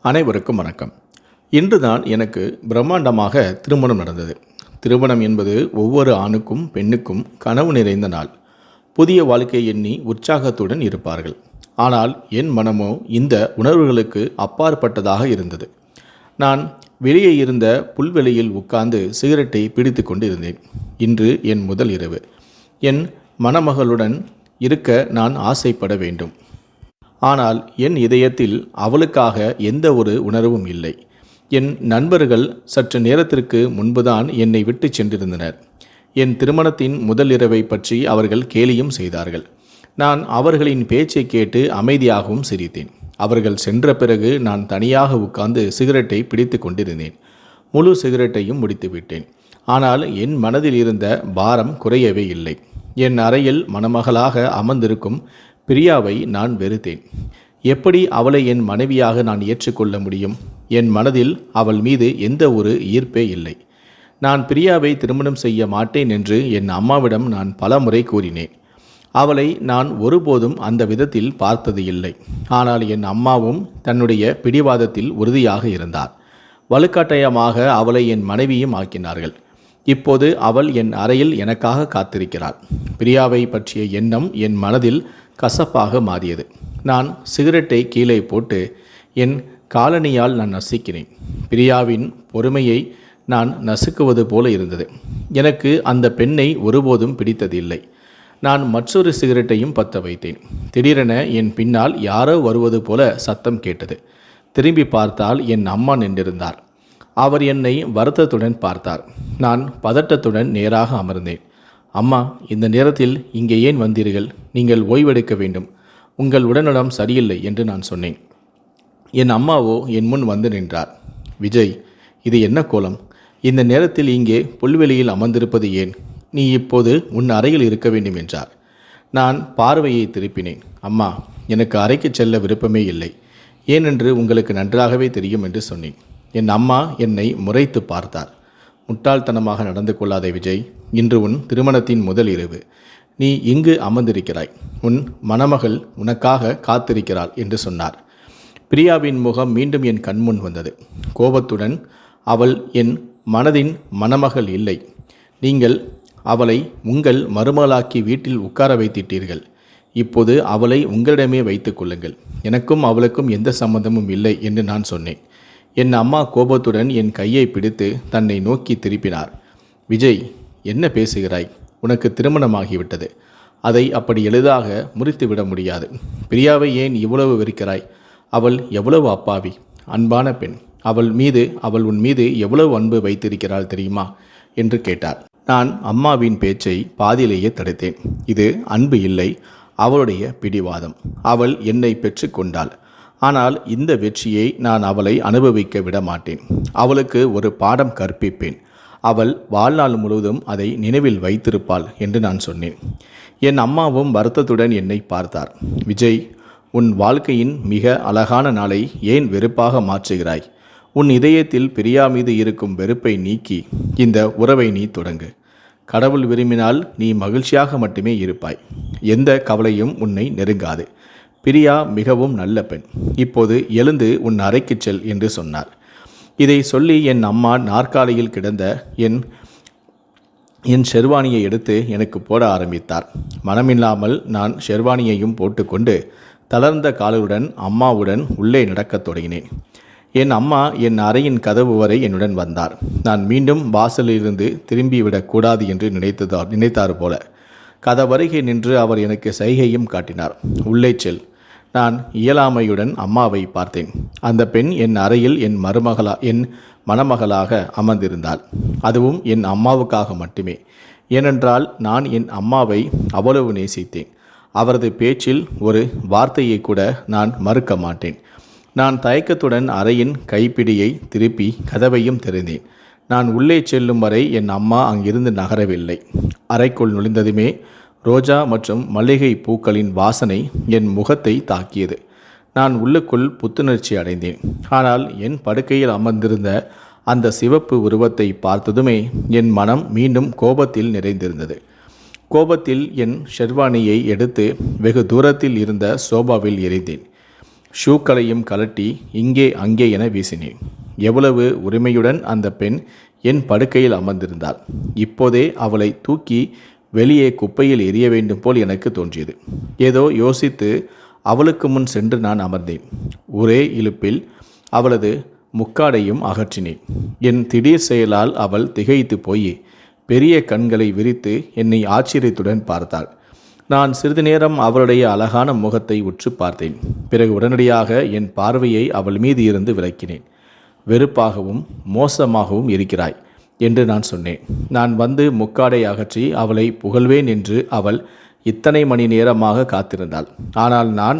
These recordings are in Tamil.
அனைவருக்கும் வணக்கம். இன்றுதான் எனக்கு பிரம்மாண்டமாக திருமணம் நடந்தது. திருமணம் என்பது ஒவ்வொரு ஆணுக்கும் பெண்ணுக்கும் கனவு நிறைந்த நாள். புதிய வாழ்க்கை எண்ணி உற்சாகத்துடன் இருப்பார்கள். ஆனால் என் மனமோ இந்த உணர்வுகளுக்கு அப்பாற்பட்டதாக இருந்தது. நான் வெளியே இருந்த புல்வெளியில் உட்கார்ந்து சிகரெட்டை பிடித்து கொண்டு இருந்தேன். இன்று என் முதல் இரவு. என் மணமகளுடன் இருக்க நான் ஆசைப்பட வேண்டும். ஆனால் என் இதயத்தில் அவளுக்காக எந்த ஒரு உணர்வும் இல்லை. என் நண்பர்கள் சற்று நேரத்திற்கு முன்புதான் என்னை விட்டு சென்றிருந்தனர். என் திருமணத்தின் முதல் இரவை பற்றி அவர்கள் கேலியும் செய்தார்கள். நான் அவர்களின் பேச்சை கேட்டு அமைதியாகவும் சிரித்தேன். அவர்கள் சென்ற பிறகு நான் தனியாக உட்கார்ந்து சிகரெட்டை பிடித்து கொண்டிருந்தேன். முழு சிகரெட்டையும் முடித்துவிட்டேன். ஆனால் என் மனதில் இருந்த பாரம் குறையவே இல்லை. என் அறையில் மணமகளாக அமர்ந்திருக்கும் பிரியாவை நான் வெறுத்தேன். எப்படி அவளை என் மனைவியாக நான் ஏற்றுக்கொள்ள முடியும்? என் மனதில் அவள் மீது எந்த ஒரு ஈர்ப்பே இல்லை. நான் பிரியாவை திருமணம் செய்ய மாட்டேன் என்று என் அம்மாவிடம் நான் பல முறை கூறினேன். அவளை நான் ஒருபோதும் அந்த விதத்தில் பார்த்தது இல்லை. ஆனால் என் அம்மாவும் தன்னுடைய பிடிவாதத்தில் உறுதியாக இருந்தார். வலுக்கட்டாயமாக அவளை என் மனைவியும் ஆக்கினார்கள். இப்போது அவள் என் அறையில் எனக்காக காத்திருக்கிறாள். பிரியாவை பற்றிய எண்ணம் என் மனதில் கசப்பாக மாறியது. நான் சிகரெட்டை கீழே போட்டு என் காலணியால் நான் நசுக்கினேன். பிரியாவின் பொறுமையை நான் நசுக்குவது போல இருந்தது. எனக்கு அந்த பெண்ணை ஒருபோதும் பிடித்ததில்லை. நான் மற்றொரு சிகரெட்டையும் பற்ற வைத்தேன். திடீரென என் பின்னால் யாரோ வருவது போல சத்தம் கேட்டது. திரும்பி பார்த்தால் என் அம்மா நின்றிருந்தார். அவர் என்னை வருத்தத்துடன் பார்த்தார். நான் பதட்டத்துடன் நேராக அமர்ந்தேன். அம்மா, இந்த நேரத்தில் இங்கே ஏன் வந்தீர்கள்? நீங்கள் ஓய்வெடுக்க வேண்டும். உங்கள் உடல்நலம் சரியில்லை என்று நான் சொன்னேன். என் அம்மாவோ என் முன் வந்து நின்றார். விஜய், இது என்ன கோலம்? இந்த நேரத்தில் இங்கே புல்வெளியில் அமர்ந்திருப்பது ஏன்? நீ இப்போது உன் அறையில் இருக்க வேண்டும் என்றார். நான் பார்வையை திருப்பினேன். அம்மா, எனக்கு அறைக்கு செல்ல விருப்பமே இல்லை. ஏனென்று உங்களுக்கு நன்றாகவே தெரியும் என்று சொன்னேன். என் அம்மா என்னை முறைத்து பார்த்தார். முட்டாள்தனமாக நடந்து கொள்ளாதே விஜய். இன்று உன் திருமணத்தின் முதல் இரவு. நீ இங்கு அமர்ந்திருக்கிறாய். உன் மணமகள் உனக்காக காத்திருக்கிறாள் என்று சொன்னார். பிரியாவின் முகம் மீண்டும் என் கண்முன் வந்தது. கோபத்துடன், அவள் என் மனதின் மணமகள் இல்லை. நீங்கள் அவளை உங்கள் மருமகளாக்கி வீட்டில் உட்கார வைத்திட்டீர்கள். இப்போது அவளை உங்களிடமே வைத்துக் கொள்ளுங்கள். எனக்கும் அவளுக்கும் எந்த சம்பந்தமும் இல்லை என்று நான் சொன்னேன். என் அம்மா கோபத்துடன் என் கையை பிடித்து தன்னை நோக்கி திருப்பினார். விஜய், என்ன பேசுகிறாய்? உனக்கு திருமணமாகிவிட்டது. அதை அப்படி எளிதாக முறித்துவிட முடியாது. பிரியாவை ஏன் இவ்வளவு வெறுக்கிறாய்? அவள் எவ்வளவு அப்பாவி, அன்பான பெண். அவள் உன் மீது எவ்வளவு அன்பு வைத்திருக்கிறாள் தெரியுமா என்று கேட்டார். நான் அம்மாவின் பேச்சை பாதியிலேயே தடுத்தேன். இது அன்பு இல்லை, அவளுடைய பிடிவாதம். அவள் என்னை பெற்றுக்கொண்டாள். ஆனால் இந்த வெற்றியை நான் அவளை அனுபவிக்க விட மாட்டேன். அவளுக்கு ஒரு பாடம் கற்பிப்பேன். அவள் வாழ்நாள் முழுவதும் அதை நினைவில் வைத்திருப்பாள் என்று நான் சொன்னேன். என் அம்மாவும் வருத்தத்துடன் என்னை பார்த்தார். விஜய், உன் வாழ்க்கையின் மிக அழகான நாளை ஏன் வெறுப்பாக மாற்றுகிறாய்? உன் இதயத்தில் பிரியா மீது இருக்கும் வெறுப்பை நீக்கி இந்த உறவை நீ தொடங்கு. கடவுள் விரும்பினால் நீ மகிழ்ச்சியாக மட்டுமே இருப்பாய். எந்த கவலையும் உன்னை நெருங்காது. பிரியா மிகவும் நல்ல பெண். இப்போது எழுந்து உன் அறைக்கு செல் என்று சொன்னார். இதை சொல்லி என் அம்மா நாற்காலியில் கிடந்த என் ஷெர்வானியை எடுத்து எனக்கு போட ஆரம்பித்தார். மனமில்லாமல் நான் ஷெர்வானியையும் போட்டுக்கொண்டு தளர்ந்த காலுடன் அம்மாவுடன் உள்ளே நடக்கத் தொடங்கினேன். என் அம்மா என் அறையின் கதவு வரை என்னுடன் வந்தார். நான் மீண்டும் வாசலிலிருந்து திரும்பிவிடக்கூடாது என்று நினைத்தார் போல கதவருகே நின்று அவர் எனக்கு சைகையும் காட்டினார். உள்ளே செல். நான் இயலாமையுடன் அம்மாவை பார்த்தேன். அந்த பெண் என் அறையில் என் மணமகளாக அமர்ந்திருந்தாள். அதுவும் என் அம்மாவுக்காக மட்டுமே. ஏனென்றால் நான் என் அம்மாவை அவ்வளவு நேசித்தேன். அவரது பேச்சில் ஒரு வார்த்தையை கூட நான் மறுக்க மாட்டேன். நான் தயக்கத்துடன் அறையின் கைப்பிடியை திருப்பி கதவையும் திறந்தேன். நான் உள்ளே செல்லும் வரை என் அம்மா அங்கிருந்து நகரவில்லை. அறைக்குள் நுழைந்ததுமே ரோஜா மற்றும் மல்லிகை பூக்களின் வாசனை என் முகத்தை தாக்கியது. நான் உள்ளுக்குள் புத்துணர்ச்சி அடைந்தேன். ஆனால் என் படுக்கையில் அமர்ந்திருந்த அந்த சிவப்பு உருவத்தை பார்த்ததுமே என் மனம் மீண்டும் கோபத்தில் நிறைந்திருந்தது. கோபத்தில் என் ஷெர்வானியை எடுத்து வெகு தூரத்தில் இருந்த சோபாவில் எறிந்தேன். ஷூக்களையும் கலட்டி இங்கே அங்கே என வீசினேன். எவ்வளவு உரிமையுடன் அந்த பெண் என் படுக்கையில் அமர்ந்திருந்தாள். இப்போதே அவளை தூக்கி வெளியே குப்பையில் எறிய வேண்டும் போல் எனக்கு தோன்றியது. ஏதோ யோசித்து அவளுக்கு முன் சென்று நான் அமர்ந்தேன். ஒரே இழுப்பில் அவளது முக்காடையும் அகற்றினேன். என் திடீர் செயலால் அவள் திகைத்து போய் பெரிய கண்களை விரித்து என்னை ஆச்சரியத்துடன் பார்த்தாள். நான் சிறிது நேரம் அவளுடைய அழகான முகத்தை உற்று பார்த்தேன். பிறகு உடனடியாக என் பார்வையை அவள் மீது இருந்து விலக்கினேன். வெறுப்பாகவும் மோசமாகவும் இருக்கிறாய் என்று நான் சொன்னேன். நான் வந்து முக்காடை அகற்றி அவளை புகழ்வேன் என்று அவள் இத்தனை மணி நேரமாக காத்திருந்தாள். ஆனால் நான்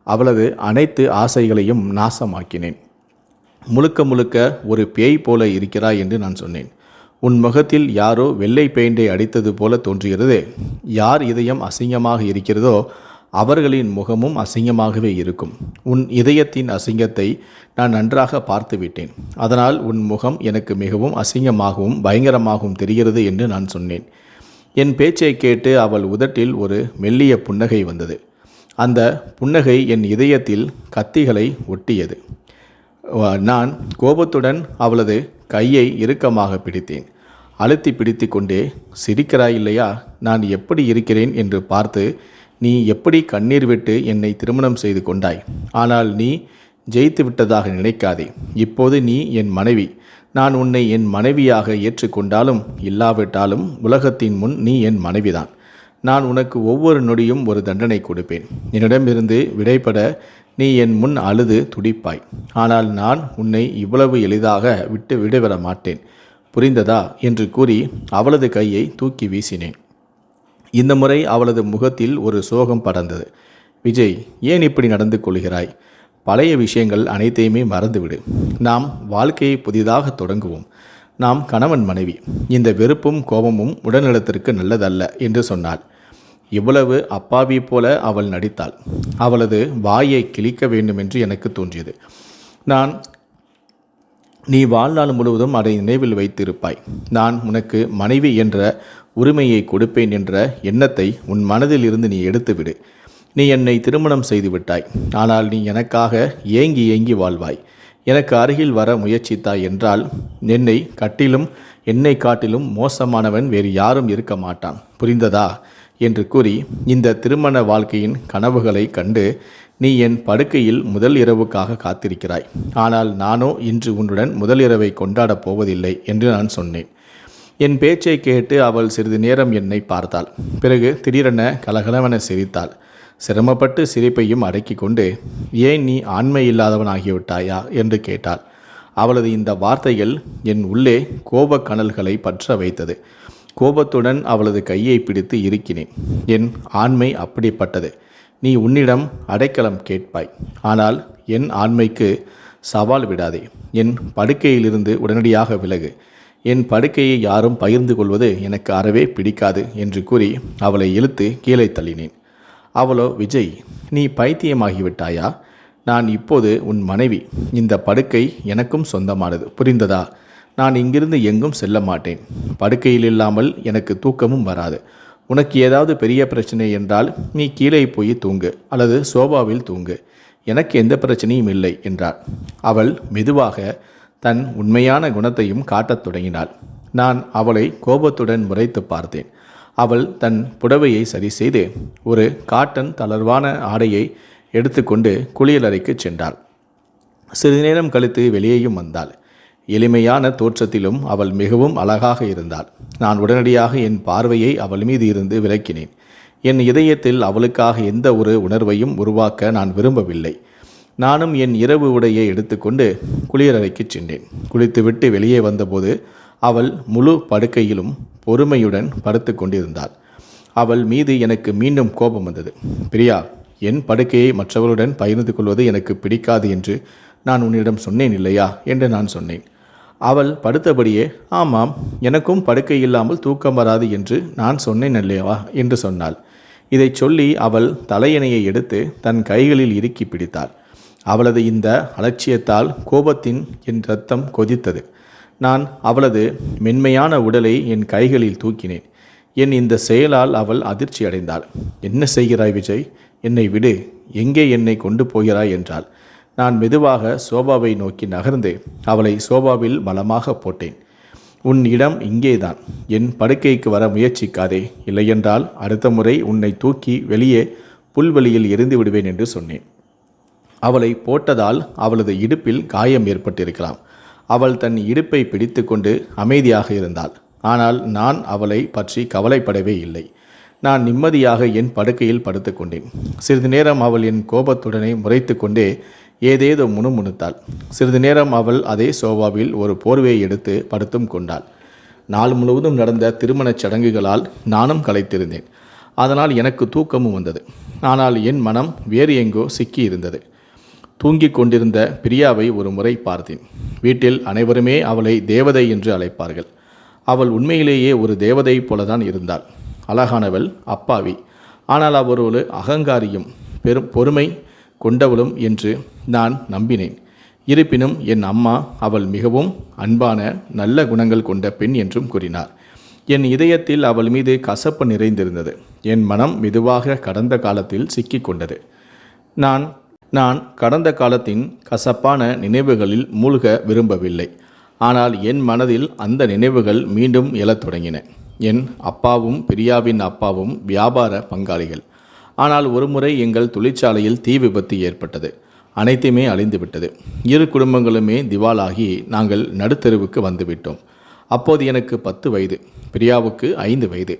அவளது அனைத்து ஆசைகளையும் நாசமாக்கினேன். முழுக்க முழுக்க ஒரு பேய் போல இருக்கிறாய் என்று நான் சொன்னேன். உன் முகத்தில் யாரோ வெள்ளை பெயிண்டை அடித்தது போல தோன்றுகிறது. யார் இதயம் அசிங்கமாக இருக்கிறதோ அவர்களின் முகமும் அசிங்கமாகவே இருக்கும். உன் இதயத்தின் அசிங்கத்தை நான் நன்றாக பார்த்து விட்டேன். அதனால் உன் முகம் எனக்கு மிகவும் அசிங்கமாகவும் பயங்கரமாகவும் தெரிகிறது என்று நான் சொன்னேன். என் பேச்சை கேட்டு அவள் உதட்டில் ஒரு மெல்லிய புன்னகை வந்தது. அந்த புன்னகை என் இதயத்தில் கத்திகளை ஒட்டியது. நான் கோபத்துடன் அவளது கையை இறுக்கமாக பிடித்தேன். அழுத்தி பிடித்து கொண்டே, சிரிக்கிறாய் இல்லையா? நான் எப்படி இருக்கிறேன் என்று பார்த்து நீ எப்படி கண்ணீர் விட்டு என்னை திருமணம் செய்து கொண்டாய். ஆனால் நீ ஜெயித்து விட்டதாக நினைக்காதே. இப்போது நீ என் மனைவி. நான் உன்னை என் மனைவியாக ஏற்றுக்கொண்டாலும் இல்லாவிட்டாலும் உலகத்தின் முன் நீ என் மனைவிதான். நான் உனக்கு ஒவ்வொரு நொடியும் ஒரு தண்டனை கொடுப்பேன். என்னிடமிருந்து விடைபட நீ என் முன் அழுது துடிப்பாய். ஆனால் நான் உன்னை இவ்வளவு எளிதாக விட்டு விடைபெற மாட்டேன். புரிந்ததா என்று கூறி அவளது கையை தூக்கி வீசினேன். இந்த முறை அவளது முகத்தில் ஒரு சோகம் படர்ந்தது. விஜய், ஏன் இப்படி நடந்து கொள்கிறாய்? பழைய விஷயங்கள் அனைத்தையுமே மறந்துவிடு. நாம் வாழ்க்கையை புதிதாக தொடங்குவோம். நாம் கணவன் மனைவி. இந்த வெறுப்பும் கோபமும் உடல்நலத்திற்கு நல்லதல்ல என்று சொன்னாள். இவ்வளவு அப்பாவி போல அவள் நடித்தாள். அவளது வாயை கிழிக்க வேண்டும் என்று எனக்கு தோன்றியது. நீ வாழ்நாள் முழுவதும் அதை நினைவில் வைத்திருப்பாய். நான் உனக்கு மனைவி என்ற உரிமையை கொடுப்பேன் என்ற எண்ணத்தை உன் மனதில் இருந்து நீ எடுத்துவிடு. நீ என்னை திருமணம் செய்து விட்டாய். ஆனால் நீ எனக்காக ஏங்கி ஏங்கி வாழ்வாய். எனக்கு அருகில் வர முயற்சித்தாய் என்றால் என்னை காட்டிலும் மோசமானவன் வேறு யாரும் இருக்க மாட்டான். புரிந்ததா என்று கூறி இந்த திருமண வாழ்க்கையின் கனவுகளை கண்டு நீ என் படுக்கையில் முதல் இரவுக்காக காத்திருக்கிறாய். ஆனால் நானோ இன்று உன்னுடன் முதல் இரவை கொண்டாடப் போவதில்லை என்று நான் சொன்னேன். என் பேச்சை கேட்டு அவள் சிறிது நேரம் என்னை பார்த்தாள். பிறகு திடீரென கலகலவென சிரித்தாள். சிரமப்பட்டு சிரிப்பையும் அடக்கி கொண்டு, ஏன் நீ ஆண்மை இல்லாதவனாகிவிட்டாயா என்று கேட்டாள். அவளது இந்த வார்த்தைகள் என் உள்ளே கோபக் கனல்களை பற்ற வைத்தது. கோபத்துடன் அவளது கையை பிடித்து இறுக்கினேன். என் ஆண்மை அப்படிப்பட்டது. நீ உன்னிடம் அடைக்கலம் கேட்பாய். ஆனால் என் ஆண்மைக்கு சவால் விடாதே. என் படுக்கையிலிருந்து உடனடியாக விலகு. என் படுக்கையை யாரும் பகிர்ந்து கொள்வது எனக்கு அறவே பிடிக்காது என்று கூறி அவளை இழுத்து கீழே தள்ளினேன். அவளோ, விஜய், நீ பைத்தியமாகிவிட்டாயா? நான் இப்போது உன் மனைவி. இந்த படுக்கை எனக்கும் சொந்தமானது. புரிந்ததா? நான் இங்கிருந்து எங்கும் செல்ல மாட்டேன். படுக்கையில் இல்லாமல் எனக்கு தூக்கமும் வராது. உனக்கு ஏதாவது பெரிய பிரச்சனை என்றால் நீ கீழே போய் தூங்கு அல்லது சோபாவில் தூங்கு. எனக்கு எந்த பிரச்சனையும் இல்லை என்றாள். அவள் மெதுவாக தன் உண்மையான குணத்தையும் காட்டத் தொடங்கினாள். நான் அவளை கோபத்துடன் முறைத்து பார்த்தேன். அவள் தன் புடவையை சரி செய்து ஒரு காட்டன் தளர்வான ஆடையை எடுத்துக்கொண்டு குளியலறைக்கு சென்றாள். சிறிது நேரம் கழித்து வெளியேயும் வந்தாள். எளிமையான தோற்றத்திலும் அவள் மிகவும் அழகாக இருந்தாள். நான் உடனடியாக என் பார்வையை அவள் மீது இருந்து விலக்கினேன். என் இதயத்தில் அவளுக்காக எந்த ஒரு உணர்வையும் உருவாக்க நான் விரும்பவில்லை. நானும் என் இரவு உடையை எடுத்துக்கொண்டு குளியலறைக்கு சென்றேன். குளித்துவிட்டு வெளியே வந்தபோது அவள் முழு படுக்கையிலும் பொறுமையுடன் படுத்து கொண்டிருந்தாள். அவள் மீது எனக்கு மீண்டும் கோபம் வந்தது. பிரியா, என் படுக்கையை மற்றவர்களுடன் பகிர்ந்து கொள்வது எனக்கு பிடிக்காது என்று நான் உன்னிடம் சொன்னேன் இல்லையா என்று நான் சொன்னேன். அவள் படுத்தபடியே, ஆமாம், எனக்கும் படுக்கை இல்லாமல் தூக்கம் வராது என்று நான் சொன்னேன் இல்லையா என்று சொன்னாள். இதை சொல்லி அவள் தலையணையை எடுத்து தன் கைகளில் இறுக்கி பிடித்தாள். அவளது இந்த அலட்சியத்தால் கோபத்தின் என் இரத்தம் கொதித்தது. நான் அவளது மென்மையான உடலை என் கைகளில் தூக்கினேன். என் இந்த செயலால் அவள் அதிர்ச்சி அடைந்தாள். என்ன செய்கிறாய் விஜய்? என்னை விடு, எங்கே என்னை கொண்டு போகிறாய் என்றாள். நான் மெதுவாக சோபாவை நோக்கி நகர்ந்து அவளை சோபாவில் பலமாக போட்டேன். உன் இடம் இங்கேதான். என் படுக்கைக்கு வர முயற்சிக்காதே, இல்லையென்றால் அடுத்த முறை உன்னை தூக்கி வெளியே புல்வெளியில் எரிந்து விடுவேன் என்று சொன்னேன். அவளை போட்டதால் அவளது இடுப்பில் காயம் ஏற்பட்டிருக்கலாம். அவள் தன் இடுப்பை பிடித்து கொண்டு அமைதியாக இருந்தாள். ஆனால் நான் அவளை பற்றி கவலைப்படவே இல்லை. நான் நிம்மதியாக என் படுக்கையில் படுத்து கொண்டேன். சிறிது நேரம் அவள் என் கோபத்துடனே முறைத்து கொண்டே ஏதேதோ முணுமுணுத்தாள். சிறிது நேரம் அவள் அதே சோபாவில் ஒரு போர்வையை எடுத்து படுத்தும் கொண்டாள். நாள் முழுவதும் நடந்த திருமணச் சடங்குகளால் நானும் களைத்திருந்தேன். அதனால் எனக்கு தூக்கமும் வந்தது. ஆனால் என் மனம் வேறு எங்கோ சிக்கி இருந்தது. தூங்கிக் கொண்டிருந்த பிரியாவை ஒரு முறை பார்த்தேன். வீட்டில் அனைவருமே அவளை தேவதை என்று அழைப்பார்கள். அவள் உண்மையிலேயே ஒரு தேவதை போலதான் இருந்தாள். அழகானவள், அப்பாவி. ஆனால் அவள் ஒரு அகங்காரியும் பொறுமை கொண்டவளும் என்று நான் நம்பினேன். இருப்பினும் என் அம்மா அவள் மிகவும் அன்பான நல்ல குணங்கள் கொண்ட பெண் என்றும் கூறினார். என் இதயத்தில் அவள் மீது கசப்பு நிறைந்திருந்தது. என் மனம் மெதுவாக கடந்த காலத்தில் சிக்கிக் கொண்டது. நான் கடந்த காலத்தின் கசப்பான நினைவுகளில் மூழ்க விரும்பவில்லை. ஆனால் என் மனதில் அந்த நினைவுகள் மீண்டும் எழத் தொடங்கின. என் அப்பாவும் பிரியாவின் அப்பாவும் வியாபார பங்காளிகள். ஆனால் ஒருமுறை எங்கள் தொழிற்சாலையில் தீ விபத்து ஏற்பட்டது. அனைத்துமே அழிந்துவிட்டது. இரு குடும்பங்களுமே திவாலாகி நாங்கள் நடுத்தெருவுக்கு வந்துவிட்டோம். அப்போது எனக்கு 10 வயது, பிரியாவுக்கு 5 வயது.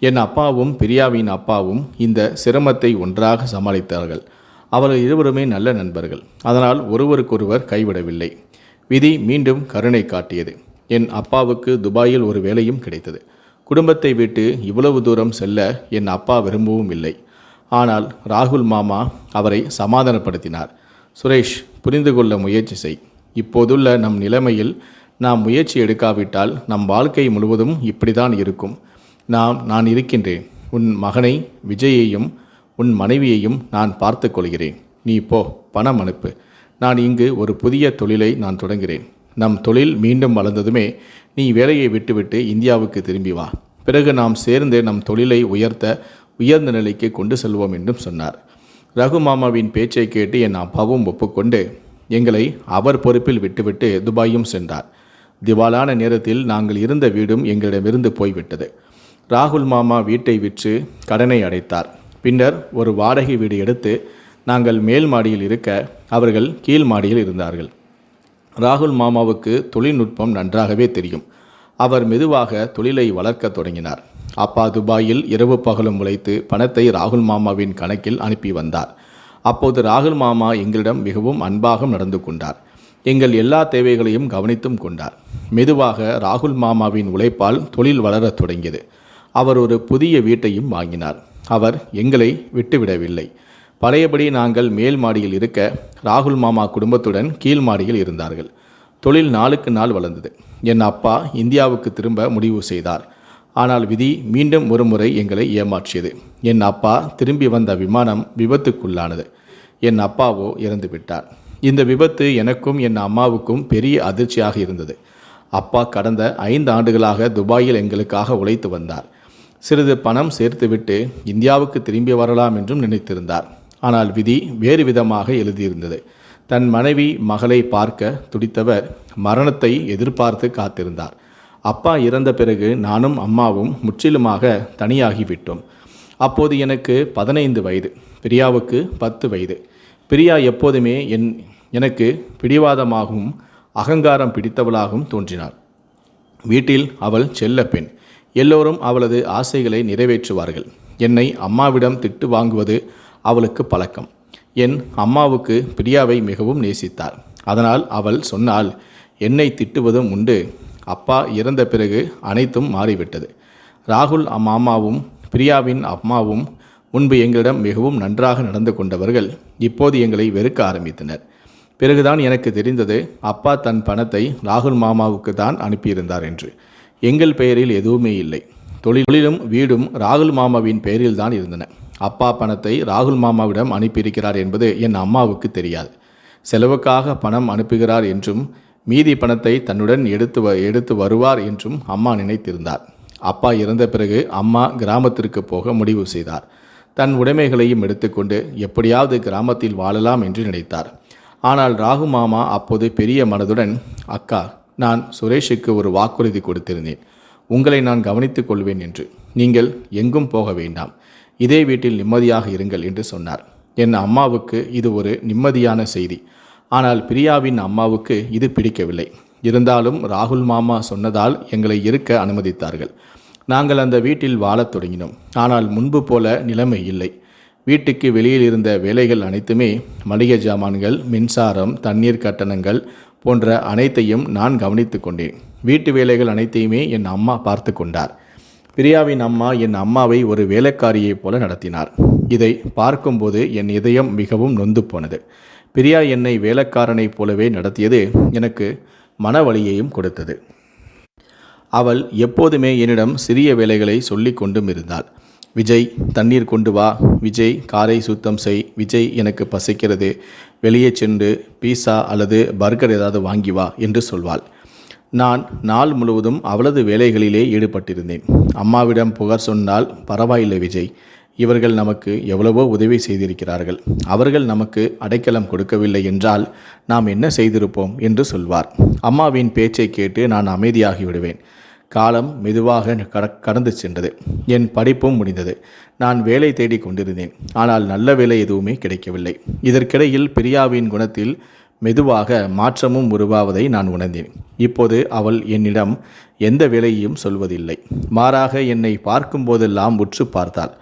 என் அப்பாவும் பிரியாவின் அப்பாவும் இந்த சிரமத்தை ஒன்றாக சமாளித்தார்கள். அவர்கள் இருவருமே நல்ல நண்பர்கள். அதனால் ஒருவருக்கொருவர் கைவிடவில்லை. விதி மீண்டும் கருணை காட்டியது. என் அப்பாவுக்கு துபாயில் ஒரு வேலையும் கிடைத்தது. குடும்பத்தை விட்டு இவ்வளவு தூரம் செல்ல என் அப்பா விரும்பவும் இல்லை. ஆனால் ராகுல் மாமா அவரை சமாதானப்படுத்தினார். சுரேஷ், புரிந்து கொள்ள முயற்சி செய். இப்போதுள்ள நம் நிலைமையில் நாம் முயற்சி எடுக்காவிட்டால் நம் வாழ்க்கை முழுவதும் இப்படிதான் இருக்கும். நான் இருக்கின்றேன். உன் மகனை விஜயையும் உன் மனைவியையும் நான் பார்த்து கொள்கிறேன். நீ போ, பணம் அனுப்பு. நான் இங்கு ஒரு புதிய தொழிலை நான் தொடங்குகிறேன். நம் தொழில் மீண்டும் வளர்ந்ததுமே நீ வேலையை விட்டுவிட்டு இந்தியாவுக்கு திரும்பி வா. பிறகு நாம் சேர்ந்து நம் தொழிலை உயர்ந்த நிலைக்கு கொண்டு செல்வோம் என்றும் சொன்னார். ரகு மாமாவின் பேச்சை கேட்டு என் அப்பாவும் ஒப்புக்கொண்டு எங்களை அவர் பொறுப்பில் விட்டுவிட்டு துபாயும் சென்றார். திவாலான நேரத்தில் நாங்கள் இருந்த வீடும் எங்களிடமிருந்து போய்விட்டது. ராகுல் மாமா வீட்டை விற்று கடனை அடைத்தார். பின்னர் ஒரு வாடகை வீடு எடுத்து நாங்கள் மேல் மாடியில் இருக்க அவர்கள் கீழ் மாடியில் இருந்தார்கள். ராகுல் மாமாவுக்கு தொழில்நுட்பம் நன்றாகவே தெரியும். அவர் மெதுவாக தொழிலை வளர்க்க தொடங்கினார். அப்பா துபாயில் இரவு பகலும் உழைத்து பணத்தை ராகுல் மாமாவின் கணக்கில் அனுப்பி வந்தார். அப்போது ராகுல் மாமா எங்களிடம் மிகவும் அன்பாக நடந்து கொண்டார். எங்கள் எல்லா தேவைகளையும் கவனித்தும் கொண்டார். மெதுவாக ராகுல் மாமாவின் உழைப்பால் தொழில் வளரத் தொடங்கியது. அவர் ஒரு புதிய வீட்டையும் வாங்கினார். அவர் எங்களை விட்டுவிடவில்லை. பழையபடி நாங்கள் மேல் மாடியில் இருக்க ராகுல் மாமா குடும்பத்துடன் கீழ் மாடியில் இருந்தார்கள். தொழில் நாளுக்கு நாள் வளர்ந்தது. என் அப்பா இந்தியாவுக்கு திரும்ப முடிவு செய்தார். ஆனால் விதி மீண்டும் ஒரு முறை எங்களை ஏமாற்றியது. என் அப்பா திரும்பி வந்த விமானம் விபத்துக்குள்ளானது. என் அப்பாவோ இறந்து விட்டார். இந்த விபத்து எனக்கும் என் அம்மாவுக்கும் பெரிய அதிர்ச்சியாக இருந்தது. அப்பா கடந்த 5 ஆண்டுகளாக துபாயில் எங்களுக்காக உழைத்து வந்தார். சிறிது பணம் சேர்த்துவிட்டு இந்தியாவுக்கு திரும்பி வரலாம் என்றும் நினைத்திருந்தார். ஆனால் விதி வேறு விதமாக எழுதியிருந்தது. தன் மனைவி மகளை பார்க்க துடித்தவர் மரணத்தை எதிர்பார்த்து காத்திருந்தார். அப்பா இறந்த பிறகு நானும் அம்மாவும் முற்றிலுமாக தனியாகிவிட்டோம். அப்போது எனக்கு 15 வயது, பிரியாவுக்கு 10 வயது. பிரியா எப்போதுமே எனக்கு பிடிவாதமாகவும் அகங்காரம் பிடித்தவளாகவும் தோன்றினாள். வீட்டில் அவள் செல்ல பெண். எல்லோரும் அவளது ஆசைகளை நிறைவேற்றுவார்கள். என்னை அம்மாவிடம் திட்டு வாங்குவது அவளுக்கு பழக்கம். என் அம்மாவுக்கு பிரியாவை மிகவும் நேசித்தார். அதனால் அவள் சொன்னால் என்னை திட்டுவதும் உண்டு. அப்பா இறந்த பிறகு அனைத்தும் மாறிவிட்டது. ராகுல் மாமாவும் பிரியாவின் அம்மாவும் முன்பு எங்களிடம் மிகவும் நன்றாக நடந்து கொண்டவர்கள் இப்போது எங்களை வெறுக்க ஆரம்பித்தனர். பிறகுதான் எனக்கு தெரிந்தது, அப்பா தன் பணத்தை ராகுல் மாமாவுக்கு தான் அனுப்பியிருந்தார் என்று. எங்கள் பெயரில் எதுவுமே இல்லை. தொழிலும் வீடும் ராகுல் மாமாவின் பெயரில் தான் இருந்தன. அப்பா பணத்தை ராகுல் மாமாவிடம் அனுப்பியிருக்கிறார் என்பது என் அம்மாவுக்கு தெரியாது. செலவுக்காக பணம் அனுப்புகிறார் என்றும் மீதி பணத்தை தன்னுடன் எடுத்து வருவார் என்றும் அம்மா நினைத்திருந்தார். அப்பா இறந்த பிறகு அம்மா கிராமத்திற்கு போக முடிவு செய்தார். தன் உடைமைகளையும் எடுத்துக்கொண்டு எப்படியாவது கிராமத்தில் வாழலாம் என்று நினைத்தார். ஆனால் ராகு மாமா அப்போது பெரிய மனதுடன், அக்கா, நான் சுரேஷுக்கு ஒரு வாக்குறுதி கொடுத்திருந்தேன், உங்களை நான் கவனித்துக் கொள்வேன் என்று. நீங்கள் எங்கும் போக வேண்டாம், இதே வீட்டில் நிம்மதியாக இருங்கள் என்று சொன்னார். என் அம்மாவுக்கு இது ஒரு நிம்மதியான செய்தி. ஆனால் பிரியாவின் அம்மாவுக்கு இது பிடிக்கவில்லை. இருந்தாலும் ராகுல் மாமா சொன்னதால் எங்களை இருக்க அனுமதித்தார்கள். நாங்கள் அந்த வீட்டில் வாழத் தொடங்கினோம். ஆனால் முன்பு போல நிலைமை இல்லை. வீட்டுக்கு வெளியில் இருந்த வேலைகள் அனைத்துமே, மளிகை ஜாமான்கள், மின்சாரம், தண்ணீர் கட்டணங்கள் போன்ற அனைத்தையும் நான் கவனித்து கொண்டேன். வீட்டு வேலைகள் அனைத்தையுமே என் அம்மா பார்த்து கொண்டார். பிரியாவின் அம்மா என் அம்மாவை ஒரு வேலைக்காரியைப் போல நடத்தினார். இதை பார்க்கும்போது என் இதயம் மிகவும் நொந்து போனது. பிரியா என்னை வேலைக்காரனைப் போலவே நடத்தியது எனக்கு மனவலியையும் கொடுத்தது. அவள் எப்போதுமே என்னிடம் சிறிய வேலைகளை சொல்லி கொண்டும் இருந்தாள். விஜய், தண்ணீர் கொண்டு வா, விஜய், காரை சுத்தம் செய், விஜய், எனக்கு பசிக்கிறது, வெளியே சென்று பீஸா அல்லது பர்கர் ஏதாவது வாங்கி வா என்று சொல்வாள். நான் நாள் முழுவதும் அவளது வேலைகளிலே ஈடுபட்டிருந்தேன். அம்மாவிடம் புகார் சொன்னால், பரவாயில்லை விஜய், இவர்கள் நமக்கு எவ்வளவோ உதவி செய்திருக்கிறார்கள், அவர்கள் நமக்கு அடைக்கலம் கொடுக்கவில்லை என்றால் நாம் என்ன செய்திருப்போம் என்று சொல்வார். அம்மாவின் பேச்சை கேட்டு நான் அமைதியாகி விடுவேன். காலம் மெதுவாக கடந்து சென்றது. என் படிப்பும் முடிந்தது. நான் வேலை தேடி கொண்டிருந்தேன். ஆனால் நல்ல வேலை எதுவுமே கிடைக்கவில்லை. இதற்கிடையில் பிரியாவின் குணத்தில் மெதுவாக மாற்றமும் உருவாவதை நான் உணர்ந்தேன். இப்போது அவள் என்னிடம் எந்த வேலையையும் சொல்வதில்லை. மாறாக என்னை பார்க்கும் போதெல்லாம் உற்று பார்த்தாள்.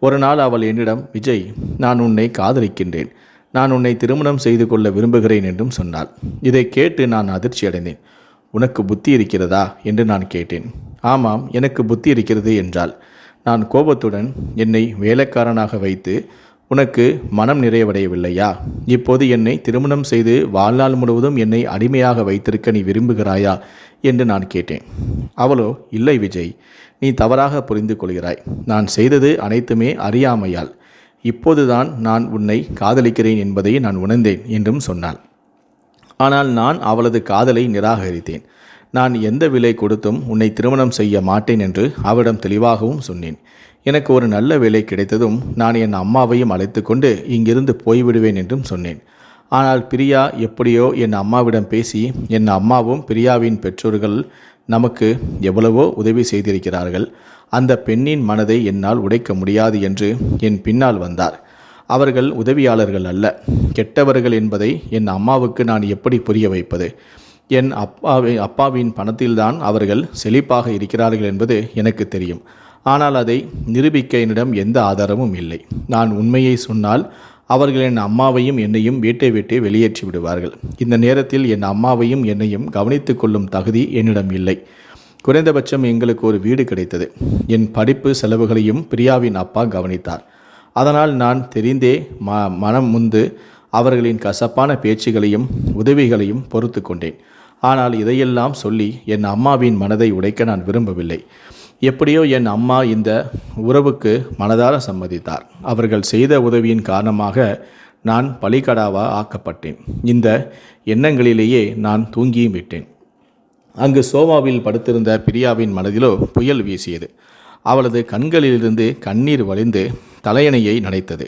ஒரு நாள் அவள் என்னிடம், விஜய், நான் உன்னை காதலிக்கின்றேன், நான் உன்னை திருமணம் செய்து கொள்ள விரும்புகிறேன் என்றும் சொன்னாள். இதை கேட்டு நான் அதிர்ச்சி அடைந்தேன். உனக்கு புத்தி இருக்கிறதா என்று நான் கேட்டேன். ஆமாம், எனக்கு புத்தி இருக்கிறது என்றாள். நான் கோபத்துடன், என்னை வேலைக்காரனாக வைத்து உனக்கு மனம் நிறைவடையவில்லையா? இப்போது என்னை திருமணம் செய்து வாழ்நாள் முழுவதும் என்னை அடிமையாக வைத்திருக்க நீ விரும்புகிறாயா என்று நான் கேட்டேன். அவளோ, இல்லை விஜய், நீ தவறாக புரிந்து கொள்கிறாய். நான் செய்தது அனைத்துமே அறியாமையால். இப்போதுதான் நான் உன்னை காதலிக்கிறேன் என்பதை நான் உணர்ந்தேன் என்றும் சொன்னாள். ஆனால் நான் அவளது காதலை நிராகரித்தேன். நான் எந்த விலை கொடுத்தும் உன்னை திருமணம் செய்ய மாட்டேன் என்று அவளிடம் தெளிவாகவும் சொன்னேன். எனக்கு ஒரு நல்ல வேலை கிடைத்ததும் நான் என் அம்மாவையும் அழைத்து கொண்டு இங்கிருந்து போய்விடுவேன் என்றும் சொன்னேன். ஆனால் பிரியா எப்படியோ என் அம்மாவிடம் பேசி, என் அம்மாவும் பிரியாவின் பெற்றோர்கள் நமக்கு எவ்வளவோ உதவி செய்திருக்கிறார்கள், அந்த பெண்ணின் மனதை என்னால் உடைக்க முடியாது என்று என் பின்னால் வந்தார். அவர்கள் உதவியாளர்கள் அல்ல, கெட்டவர்கள் என்பதை என் அம்மாவுக்கு நான் எப்படி புரிய வைப்பது? என் அப்பாவின் பணத்தில்தான் அவர்கள் செழிப்பாக இருக்கிறார்கள் என்பது எனக்கு தெரியும். ஆனால் அதை நிரூபிக்க என்னிடம் எந்த ஆதாரமும் இல்லை. நான் உண்மையை சொன்னால் அவர்கள் என் அம்மாவையும் என்னையும் வீட்டை விட்டு வெளியேற்றி விடுவார்கள். இந்த நேரத்தில் என் அம்மாவையும் என்னையும் கவனித்து கொள்ளும் தகுதி என்னிடம் இல்லை. குறைந்தபட்சம் எங்களுக்கு ஒரு வீடு கிடைத்தது. என் படிப்பு செலவுகளையும் பிரியாவின் அப்பா கவனித்தார். அதனால் நான் தெரிந்தே மனம் முந்து அவர்களின் கசப்பான பேச்சுகளையும் உதவிகளையும் பொறுத்து கொண்டேன். ஆனால் இதையெல்லாம் சொல்லி என் அம்மாவின் மனதை உடைக்க நான் விரும்பவில்லை. எப்படியோ என் அம்மா இந்த உறவுக்கு மனதார சம்மதித்தார். அவர்கள் செய்த உதவியின் காரணமாக நான் பலிகடாவா ஆக்கப்பட்டேன். இந்த எண்ணங்களிலேயே நான் தூங்கியும் விட்டேன். அங்கு சோபாவில் படுத்திருந்த பிரியாவின் மனதிலோ புயல் வீசியது. அவளது கண்களிலிருந்து கண்ணீர் வழிந்து தலையணையை நனைத்தது.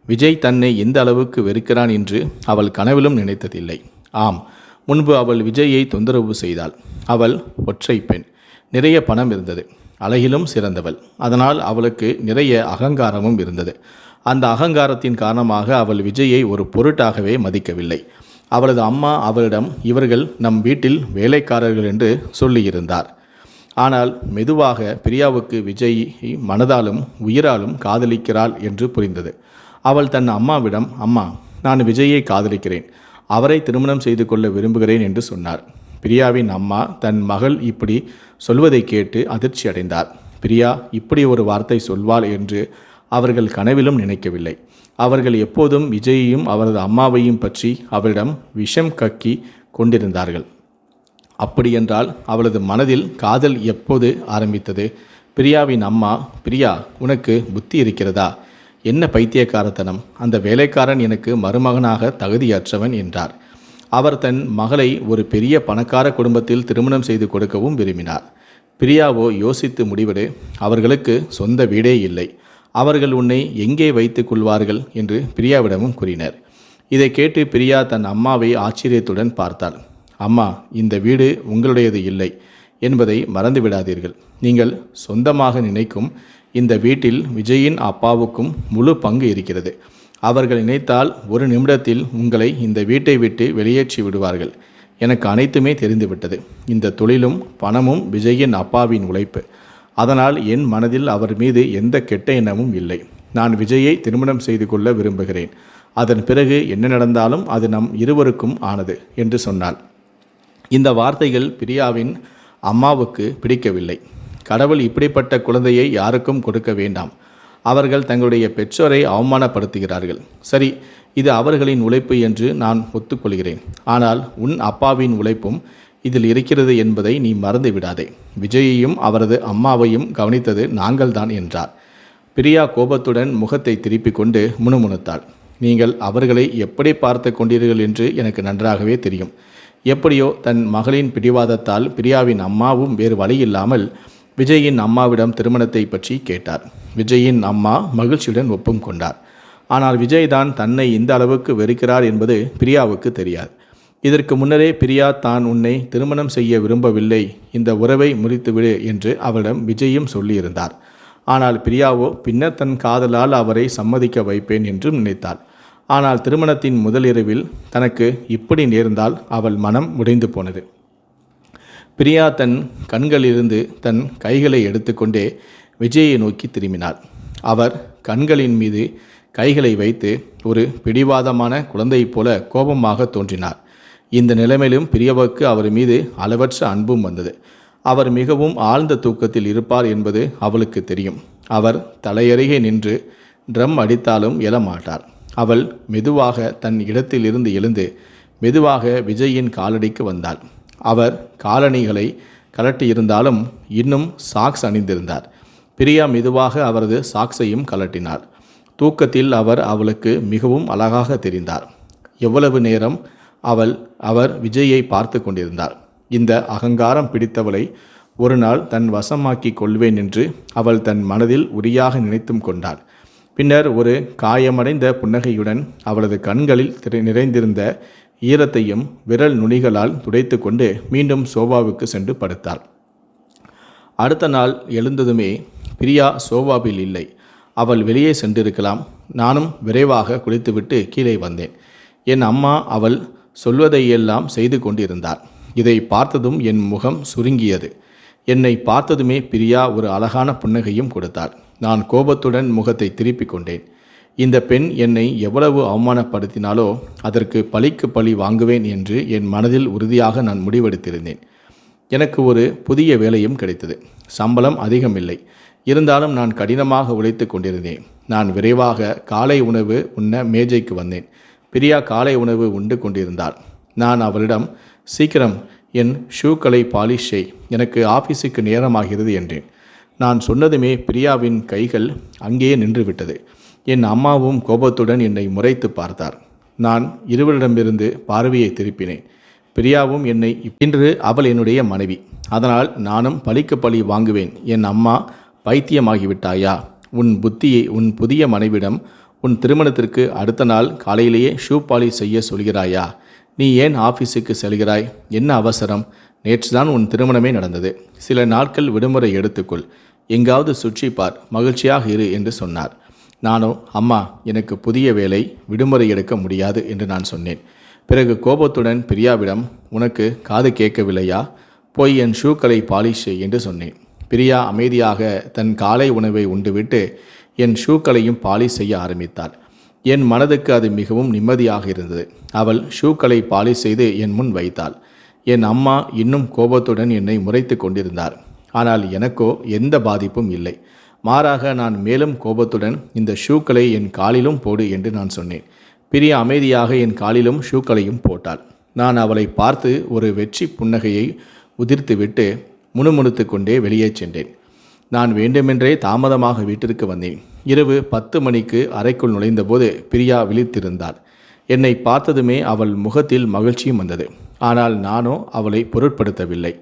விஜய் தன்னை எந்த அளவுக்கு வெறுக்கிறான் என்று அவள் கனவிலும் நினைத்ததில்லை. ஆம், முன்பு அவள் விஜயை தொந்தரவு செய்தாள். அவள் ஒற்றை பெண், நிறைய பணம் இருந்தது, அழகிலும் சிறந்தவள். அதனால் அவளுக்கு நிறைய அகங்காரமும் இருந்தது. அந்த அகங்காரத்தின் காரணமாக அவள் விஜயை ஒரு பொருட்டாகவே மதிக்கவில்லை. அவளது அம்மா அவளிடம், இவர்கள் நம் வீட்டில் வேலைக்காரர்கள் என்று சொல்லியிருந்தார். ஆனால் மெதுவாக பிரியாவுக்கு விஜய் மனதாலும் உயிராலும் காதலிக்கிறாள் என்று புரிந்தது. அவள் தன் அம்மாவிடம், அம்மா, நான் விஜயை காதலிக்கிறேன், அவரை திருமணம் செய்து கொள்ள விரும்புகிறேன் என்று சொன்னார். பிரியாவின் அம்மா தன் மகள் இப்படி சொல்வதை கேட்டு அதிர்ச்சி அடைந்தார். பிரியா இப்படி ஒரு வார்த்தை சொல்வாள் என்று அவர்கள் கனவிலும் நினைக்கவில்லை. அவர்கள் எப்போதும் விஜயையும் அவரது அம்மாவையும் பற்றி அவளிடம் விஷம் கக்கி கொண்டிருந்தார்கள். அப்படியென்றால் அவளது மனதில் காதல் எப்போது ஆரம்பித்தது? பிரியாவின் அம்மா, பிரியா, உனக்கு புத்தி இருக்கிறதா? என்ன பைத்தியக்காரத்தனம்! அந்த வேலைக்காரன் எனக்கு மருமகனாக தகுதியற்றவன் என்றார். அவர் தன் மகளை ஒரு பெரிய பணக்கார குடும்பத்தில் திருமணம் செய்து கொடுக்கவும் விரும்பினார். பிரியாவோ யோசித்து முடிவெடு, அவர்களுக்கு சொந்த வீடே இல்லை. அவர்கள் உன்னை எங்கே வைத்துக் கொள்வார்கள் என்று பிரியாவிடமும் கூறினர். இதை கேட்டு பிரியா தன் அம்மாவை ஆச்சரியத்துடன் பார்த்தாள். அம்மா, இந்த வீடு உங்களுடையது இல்லை என்பதை மறந்துவிடாதீர்கள். நீங்கள் சொந்தமாக நினைக்கும் இந்த வீட்டில் விஜயின் அப்பாவுக்கும் முழு பங்கு இருக்கிறது. அவர்கள் நினைத்தால் ஒரு நிமிடத்தில் உங்களை இந்த வீட்டை விட்டு வெளியேற்றி விடுவார்கள். எனக்கு அனைத்துமே தெரிந்துவிட்டது. இந்த தொழிலும் பணமும் விஜயின் அப்பாவின் உழைப்பு. அதனால் என் மனதில் அவர் மீது எந்த கெட்ட எண்ணமும் இல்லை. நான் விஜயை திருமணம் செய்து கொள்ள விரும்புகிறேன். அதன் பிறகு என்ன நடந்தாலும் அது நம் இருவருக்கும் ஆனது என்று சொன்னாள். இந்த வார்த்தைகள் பிரியாவின் அம்மாவுக்கு பிடிக்கவில்லை. கடவுள் இப்படிப்பட்ட குழந்தையை யாருக்கும் கொடுக்க வேண்டாம். அவர்கள் தங்களுடைய பெற்றோரை அவமானப்படுத்துகிறார்கள். சரி, இது அவர்களின் உழைப்பு என்று நான் ஒத்துக்கொள்கிறேன். ஆனால் உன் அப்பாவின் உழைப்பும் இதில் இருக்கிறது என்பதை நீ மறந்து விடாதே. விஜயையும் அவரது அம்மாவையும் கவனித்தது நாங்கள்தான் என்றார். பிரியா கோபத்துடன் முகத்தை திருப்பிக் கொண்டு முணுமுணுத்தாள். நீங்கள் அவர்களை எப்படி பார்த்து கொண்டீர்கள் என்று எனக்கு நன்றாகவே தெரியும். எப்படியோ தன் மகளின் பிடிவாதத்தால் பிரியாவின் அம்மாவும் வேறு வழியில்லாமல் விஜயின் அம்மாவிடம் திருமணத்தை பற்றி கேட்டார். விஜயின் அம்மா மகிழ்ச்சியுடன் ஒப்பும் கொண்டார். ஆனால் விஜய் தான் தன்னை இந்த அளவுக்கு வெறுக்கிறார் என்பது பிரியாவுக்கு தெரியாது. இதற்கு முன்னரே பிரியா தான் உன்னை திருமணம் செய்ய விரும்பவில்லை, இந்த உறவை முறித்துவிடு என்று அவளிடம் விஜயும் சொல்லியிருந்தார். ஆனால் பிரியாவோ பின்னர் தன் காதலால் அவரை சம்மதிக்க வைப்பேன் என்றும் நினைத்தாள். ஆனால் திருமணத்தின் முதல் இரவில் தனக்கு இப்படி நேர்ந்தால் அவள் மனம் உடைந்து போனது. பிரியா தன் கண்களிலிருந்து தன் கைகளை எடுத்துக்கொண்டே விஜயை நோக்கி திரும்பினாள். அவர் கண்களின் மீது கைகளை வைத்து ஒரு பிடிவாதமான குழந்தையைப் போல கோபமாக தோன்றினார். இந்த நிலைமையிலும் பிரியாவுக்கு அவர் மீது அளவற்ற அன்பும் வந்தது. அவர் மிகவும் ஆழ்ந்த தூக்கத்தில் இருப்பார் என்பது அவளுக்கு தெரியும். அவர் தலையருகே நின்று ட்ரம் அடித்தாலும் எழமாட்டார். அவள் மெதுவாக தன் இடத்திலிருந்து எழுந்து மெதுவாக விஜயின் காலடிக்கு வந்தாள். அவர் காலணிகளை கலட்டியிருந்தாலும் இன்னும் சாக்ஸ் அணிந்திருந்தார். பிரியா மெதுவாக அவரது சாக்ஸையும் கலட்டினார். தூக்கத்தில் அவளுக்கு மிகவும் அழகாக தெரிந்தார். எவ்வளவு நேரம் அவர் விஜயை பார்த்து கொண்டிருந்தார். இந்த அகங்காரம் பிடித்தவளை ஒரு நாள் தன் வசமாக்கி கொள்வேன் என்று அவள் தன் மனதில் உரியாக நினைத்தும் கொண்டாள். பின்னர் ஒரு காயமடைந்த புன்னகையுடன் அவளது கண்களில் நிறைந்திருந்த ஈரத்தையும் விரல் நுனிகளால் துடைத்து கொண்டு மீண்டும் சோபாவுக்கு சென்று படுத்தாள். அடுத்த நாள் எழுந்ததுமே பிரியா சோபாவில் இல்லை. அவள் வெளியே சென்றிருக்கலாம். நானும் விரைவாக குளித்துவிட்டு கீழே வந்தேன். என் அம்மா அவள் சொல்வதையெல்லாம் செய்து கொண்டிருந்தார். இதை பார்த்ததும் என் முகம் சுருங்கியது. என்னை பார்த்ததுமே பிரியா ஒரு அழகான புன்னகையும் கொடுத்தாள். நான் கோபத்துடன் முகத்தை திருப்பிக் கொண்டேன். இந்த பெண் என்னை எவ்வளவு அவமானப்படுத்தினாலோ அதற்கு பழிக்கு பழி வாங்குவேன் என்று என் மனதில் உறுதியாக நான் முடிவெடுத்திருந்தேன். எனக்கு ஒரு புதிய வேலையும் கிடைத்தது. சம்பளம் அதிகமில்லை. இருந்தாலும் நான் கடினமாக உழைத்து கொண்டிருந்தேன். நான் விரைவாக காலை உணவு உண்ண மேஜைக்கு வந்தேன். பிரியா காலை உணவு உண்டு கொண்டிருந்தாள். நான் அவளிடம், சீக்கிரம் என் ஷூக்களை பாலிஷ் செய், எனக்கு ஆஃபீஸுக்கு நேரமாகிறது என்றேன். நான் சொன்னதுமே பிரியாவின் கைகள் அங்கேயே நின்றுவிட்டது. என் அம்மாவும் கோபத்துடன் என்னை முறைத்து பார்த்தார். நான் இருவரிடமிருந்து பார்வையை திருப்பினேன். பிரியாவும் என்னை, இன்று அவள் என்னுடைய மனைவி, அதனால் நானும் பழிக்கு பழி வாங்குவேன். என் அம்மா, பைத்தியமாகிவிட்டாயா? உன் புதிய மனைவிடம் உன் திருமணத்திற்கு அடுத்த நாள் காலையிலேயே ஷூ பாலிஷ் செய்ய சொல்கிறாயா? நீ ஏன் ஆஃபீஸுக்கு செல்கிறாய்? என்ன அவசரம்? நேற்றுதான் உன் திருமணமே நடந்தது. சில நாட்கள் விடுமுறை எடுத்துக்கொள், எங்காவது சுற்றி பார், மகிழ்ச்சியாக இரு என்று சொன்னார். நானோ, அம்மா, எனக்கு புதிய வேலை, விடுமுறை எடுக்க முடியாது என்று நான் சொன்னேன். பிறகு கோபத்துடன் பிரியாவிடம், உனக்கு காது கேட்கவில்லையா? போய் என் ஷூக்களை பாலிஷ் செய் என்று சொன்னேன். பிரியா அமைதியாக தன் காலை உணவை உண்டுவிட்டு என் ஷூக்களையும் பாலிஷ் செய்ய ஆரம்பித்தாள். என் மனதுக்கு அது மிகவும் நிம்மதியாக இருந்தது. அவள் ஷூக்களை பாலிஷ் செய்து என் முன் வைத்தாள். என் அம்மா இன்னும் கோபத்துடன் என்னை முறைத்து கொண்டிருந்தார். ஆனால் எனக்கோ எந்த பாதிப்பும் இல்லை. மாறாக நான் மேலும் கோபத்துடன், இந்த ஷூக்களை என் காலிலும் போடு என்று நான் சொன்னேன். பிரியா அமைதியாக என் காலிலும் ஷூக்களையும் போட்டாள். நான் அவளை பார்த்து ஒரு வெற்றி புன்னகையை உதிர்த்துவிட்டு முணுமுணுத்து கொண்டே வெளியே சென்றேன். நான் வேண்டுமென்றே தாமதமாக வீட்டிற்கு வந்தேன். இரவு 10 மணிக்கு அறைக்குள் நுழைந்தபோது பிரியா விழித்திருந்தாள். என்னை பார்த்ததுமே அவள் முகத்தில் மகிழ்ச்சியும் வந்தது. ஆனால் நானோ அவளை பொருட்படுத்தவில்லை.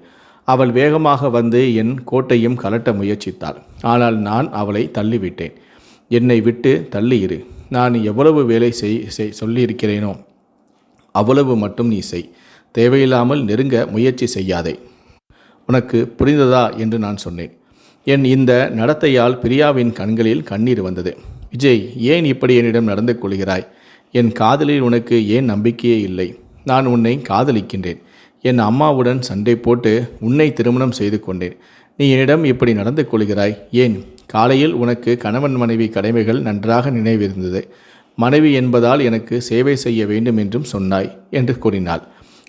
அவள் வேகமாக வந்து என் கோட்டையும் கலட்ட முயற்சித்தாள். ஆனால் நான் அவளை தள்ளிவிட்டேன். என்னை விட்டு தள்ளி இரு. நான் எவ்வளவு வேலை சொல்லியிருக்கிறேனோ அவ்வளவு மட்டும் நீ செய். தேவையில்லாமல் நெருங்க முயற்சி செய்யாதே. உனக்கு புரிந்ததா என்று நான் சொன்னேன். என் இந்த நடத்தையால் பிரியாவின் கண்களில் கண்ணீர் வந்தது. விஜய், ஏன் இப்படி என்னிடம் நடந்து கொள்கிறாய்? என் காதலில் உனக்கு ஏன் நம்பிக்கையே இல்லை? நான் உன்னை காதலிக்கின்றேன். என் அம்மாவுடன் சண்டை போட்டு உன்னை திருமணம் செய்து கொண்டேன். நீ என்னிடம் இப்படி நடந்து கொள்கிறாய் ஏன்? காலையில் உனக்கு கணவன் மனைவி கடமைகள் நன்றாக நினைவிருந்தது. மனைவி என்பதால் எனக்கு சேவை செய்ய வேண்டும் என்றும் சொன்னாய் என்று கூறினாள்.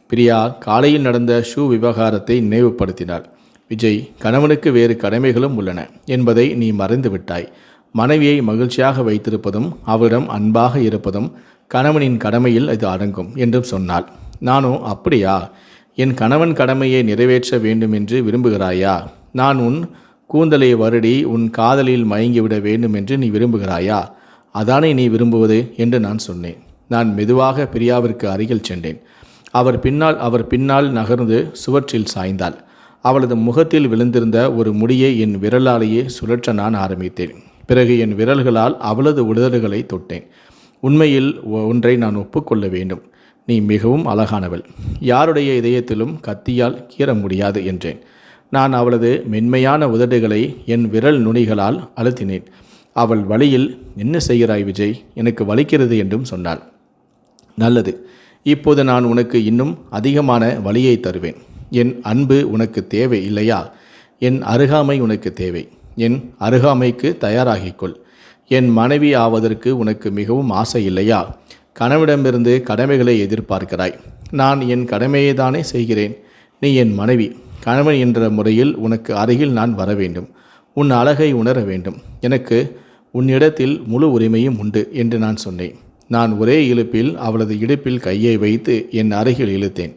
பிரியா காலையில் நடந்த ஷூ விவகாரத்தை நினைவுபடுத்தினாள். விஜய், கணவனுக்கு வேறு கடமைகளும் உள்ளன என்பதை நீ மறந்து விட்டாய். மனைவியை மகிழ்ச்சியாக வைத்திருப்பதும் அவளிடம் அன்பாக இருப்பதும் கணவனின் கடமையில் இது அடங்கும் என்றும் சொன்னாள். நானோ, அப்படியா? என் கணவன் கடமையை நிறைவேற்ற வேண்டும் என்று விரும்புகிறாயா? நான் உன் கூந்தலை வருடி உன் காதலில் மயங்கிவிட வேண்டும் என்று நீ விரும்புகிறாயா? அதானே நீ விரும்புவது என்று நான் சொன்னேன். நான் மெதுவாக பிரியாவிற்கு அருகில் சென்றேன். அவர் பின்னால் நகர்ந்து சுவற்றில் சாய்ந்தாள். அவளது முகத்தில் விழுந்திருந்த ஒரு முடியை என் விரலாலேயே சுழற்ற நான் ஆரம்பித்தேன். பிறகு என் விரல்களால் அவளது உதடுகளை தொட்டேன். உண்மையில் ஒன்றை நான் ஒப்புக்கொள்ள வேண்டும். நீ மிகவும் அழகானவள். யாருடைய இதயத்திலும் கத்தியால் கீற முடியாது என்றேன். நான் அவளது மென்மையான உதடுகளை என் விரல் நுனிகளால் அழுத்தினேன். அவள் வலியில், என்ன செய்கிறாய் விஜய்? எனக்கு வலிக்கிறது என்றும் சொன்னாள். நல்லது, இப்போது நான் உனக்கு இன்னும் அதிகமான வலியை தருவேன். என் அன்பு உனக்கு தேவை இல்லையா? என் அருகாமை உனக்கு தேவை. என் அருகாமைக்கு தயாராகிக்கொள். என் மனைவி ஆவதற்கு உனக்கு மிகவும் ஆசை இல்லையா? கணவனிடமிருந்து கடமைகளை எதிர்பார்க்கிறாய். நான் என் கடமையை தானே செய்கிறேன். நீ என் மனைவி. கணவன் என்ற முறையில் உனக்கு அருகில் நான் வர வேண்டும். உன் அழகை உணர வேண்டும். எனக்கு உன்னிடத்தில் முழு உரிமையும் உண்டு என்று நான் சொன்னேன். நான் ஒரே இழுப்பில் அவளது இடுப்பில் கையை வைத்து என் அருகில் இழுத்தேன்.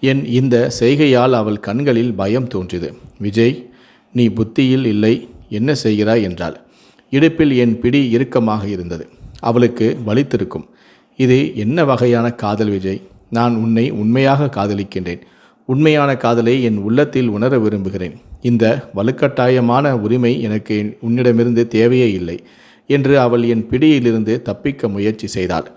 என் இந்த செய்கையால் அவள் கண்களில் பயம் தோன்றியது. விஜய், நீ புத்தியில் இல்லை, என்ன செய்கிறாய் என்றாள். இடுப்பில் என் பிடி இறுக்கமாக இருந்தது. அவளுக்கு வலித்திருக்கும். இது என்ன வகையான காதல் விஜய்? நான் உன்னை உண்மையாக காதலிக்கின்றேன். உண்மையான காதலை என் உள்ளத்தில் உணர விரும்புகிறேன். இந்த வலுக்கட்டாயமான உரிமை எனக்கு உன்னிடமிருந்து தேவையே இல்லை என்று அவள் என் பிடியிலிருந்து தப்பிக்க முயற்சி செய்தாள்.